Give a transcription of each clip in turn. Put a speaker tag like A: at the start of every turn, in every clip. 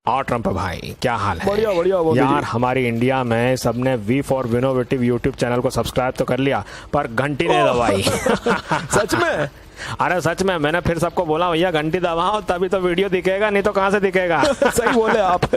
A: और ट्रम्प भाई क्या हाल है?
B: बढ़िया बढ़िया
A: यार हमारी इंडिया में सबने वी फॉर विनोवेटिव यूट्यूब चैनल को सब्सक्राइब तो कर लिया पर घंटी नहीं दबाई।
B: सच में?
A: अरे सच में, मैंने फिर सबको बोला भैया घंटी दबाओ तभी तो वीडियो दिखेगा, नहीं तो कहाँ से दिखेगा।
B: सही बोले आप।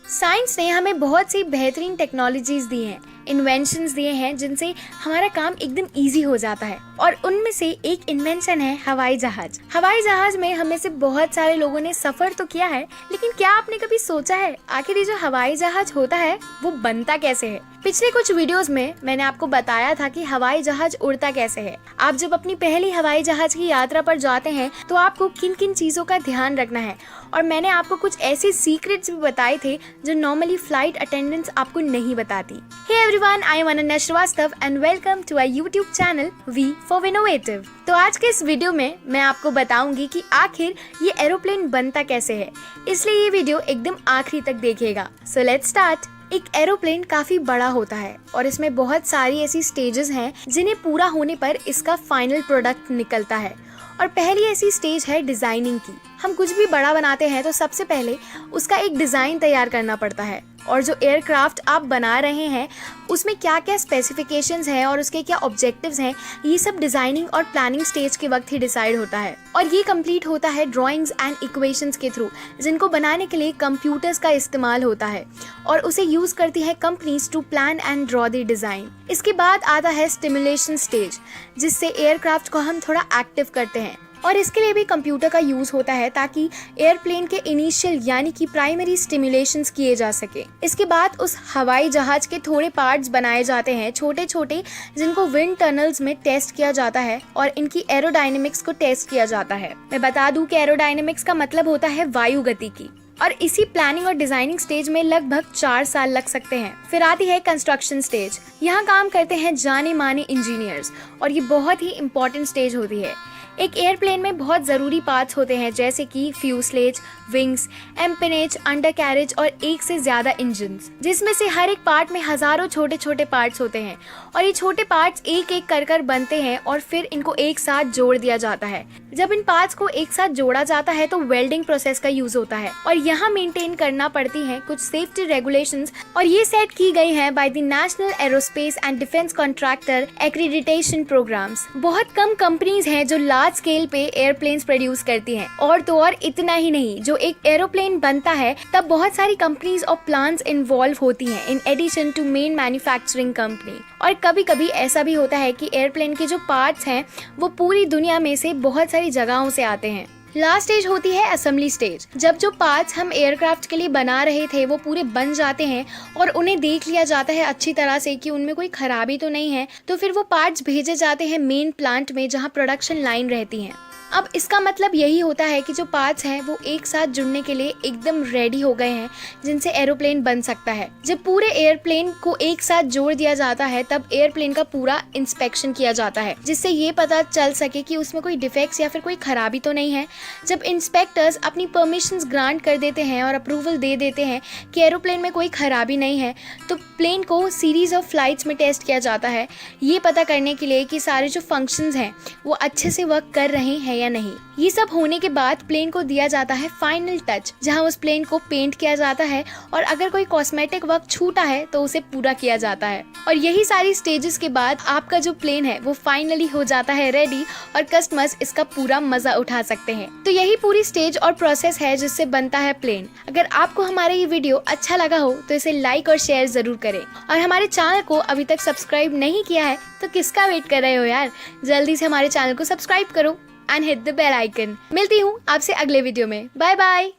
C: साइंस ने हमें बहुत सी बेहतरीन टेक्नोलॉजीज दी हैं, इन्वेंशंस दिए हैं जिनसे हमारा काम एकदम इजी हो जाता है। और उनमें से एक इन्वेंशन है हवाई जहाज। हवाई जहाज में हमें से बहुत सारे लोगों ने सफर तो किया है, लेकिन क्या आपने कभी सोचा है आखिर ये जो हवाई जहाज होता है वो बनता कैसे है? पिछले कुछ वीडियोस में मैंने आपको बताया था कि हवाई जहाज उड़ता कैसे है। आप जब अपनी पहली हवाई जहाज की यात्रा पर जाते हैं तो आपको किन किन चीजों का ध्यान रखना है, और मैंने आपको कुछ ऐसे सीक्रेट्स भी बताए थे जो नॉर्मली फ्लाइट अटेंडेंट्स आपको नहीं बताती। Hey everyone, I am Ananya Srivastava and welcome to our YouTube channel we for innovative. तो आज के इस वीडियो में मैं आपको बताऊंगी कि आखिर ये एरोप्लेन बनता कैसे है, इसलिए ये वीडियो एकदम आखिरी तक देखिएगा। So let's start. एक एरोप्लेन काफी बड़ा होता है और इसमें बहुत सारी ऐसी स्टेजेस हैं जिन्हें पूरा होने पर इसका फाइनल प्रोडक्ट निकलता है। और पहली ऐसी स्टेज है डिजाइनिंग की। हम कुछ भी बड़ा बनाते हैं तो सबसे पहले उसका एक डिजाइन तैयार करना पड़ता है, और जो एयरक्राफ्ट आप बना रहे हैं उसमें क्या क्या स्पेसिफिकेशंस हैं और उसके क्या ऑब्जेक्टिव्स हैं, ये सब डिजाइनिंग और प्लानिंग स्टेज के वक्त ही डिसाइड होता है। और ये कंप्लीट होता है ड्राइंग्स एंड इक्वेशंस के थ्रू, जिनको बनाने के लिए कंप्यूटर्स का इस्तेमाल होता है और उसे यूज करती है companies to plan and draw the design. इसके बाद आता है स्टिमुलेशन स्टेज, जिससे एयरक्राफ्ट को हम थोड़ा एक्टिव करते हैं, और इसके लिए भी कंप्यूटर का यूज होता है ताकि एयरप्लेन के इनिशियल यानी कि प्राइमरी स्टिमुलेशंस किए जा सके। इसके बाद उस हवाई जहाज के थोड़े पार्ट्स बनाए जाते हैं छोटे छोटे, जिनको विंड टनल्स में टेस्ट किया जाता है और इनकी एरोडायनेमिक्स को टेस्ट किया जाता है। मैं बता दूं कि एरोडायनेमिक्स का मतलब होता है वायु गति की। और इसी प्लानिंग और डिजाइनिंग स्टेज में लगभग 4 साल लग सकते हैं। फिर आती है कंस्ट्रक्शन स्टेज। यहाँ काम करते हैं जाने माने इंजीनियर्स, और ये बहुत ही इम्पोर्टेंट स्टेज होती है। एक एयरप्लेन में बहुत ज़रूरी पार्ट्स होते हैं, जैसे कि फ्यूसलेज, विंग्स, एम्पेनेज, अंडर कैरेज और एक से ज़्यादा इंजन्स, जिसमें से हर एक पार्ट में हज़ारों छोटे छोटे पार्ट्स होते हैं। और ये छोटे पार्ट्स एक एक कर बनते हैं और फिर इनको एक साथ जोड़ दिया जाता है। जब इन पार्ट्स को एक साथ जोड़ा जाता है तो वेल्डिंग प्रोसेस का यूज होता है, और यहाँ मेंटेन करना पड़ती है कुछ सेफ्टी रेगुलेशंस, और ये सेट की गई हैं by the National Aerospace and Defense Contractor Accreditation Programs. बहुत कम कंपनीज हैं जो लार्ज स्केल पे एयरप्लेन्स प्रोड्यूस करती हैं, और तो और इतना ही नहीं, जो एक एरोप्लेन बनता है तब बहुत सारी कंपनीज और प्लांट्स इन्वॉल्व होती हैं in addition to main manufacturing company. और कभी कभी ऐसा भी होता है कि एयरप्लेन के जो पार्ट्स हैं वो पूरी दुनिया में से बहुत सारी जगहों से आते हैं। लास्ट स्टेज होती है असेंबली स्टेज। जब जो पार्ट्स हम एयरक्राफ्ट के लिए बना रहे थे वो पूरे बन जाते हैं और उन्हें देख लिया जाता है अच्छी तरह से कि उनमें कोई खराबी तो नहीं है, तो फिर वो पार्ट्स भेजे जाते हैं मेन प्लांट में जहां प्रोडक्शन लाइन रहती है। अब इसका मतलब यही होता है कि जो पार्ट्स हैं वो एक साथ जुड़ने के लिए एकदम रेडी हो गए हैं, जिनसे एरोप्लेन बन सकता है। जब पूरे एयरप्लेन को एक साथ जोड़ दिया जाता है तब एयरप्लेन का पूरा इंस्पेक्शन किया जाता है, जिससे ये पता चल सके कि उसमें कोई डिफेक्ट्स या फिर कोई खराबी तो नहीं है। जब इंस्पेक्टर्स अपनी परमिशंस ग्रांट कर देते हैं और अप्रूवल दे देते हैं कि एरोप्लेन में कोई खराबी नहीं है, तो प्लेन को सीरीज ऑफ फ्लाइट्स में टेस्ट किया जाता है, ये पता करने के लिए कि सारे जो फंक्शंस हैं वो अच्छे से वर्क कर रहे हैं या नहीं। ये सब होने के बाद प्लेन को दिया जाता है फाइनल टच, जहां उस प्लेन को पेंट किया जाता है, और अगर कोई कॉस्मेटिक वर्क छूटा है तो उसे पूरा किया जाता है। और यही सारी स्टेजेस के बाद आपका जो प्लेन है वो फाइनली हो जाता है रेडी, और कस्टमर्स इसका पूरा मजा उठा सकते हैं। तो यही पूरी स्टेज और प्रोसेस है जिससे बनता है प्लेन। अगर आपको हमारा ये वीडियो अच्छा लगा हो तो इसे लाइक और शेयर जरूर करें, और हमारे चैनल को अभी तक सब्सक्राइब नहीं किया है तो किसका वेट कर रहे हो यार, जल्दी से हमारे चैनल को सब्सक्राइब करो and hit the bell icon. मिलती हूँ आपसे अगले वीडियो में। Bye bye.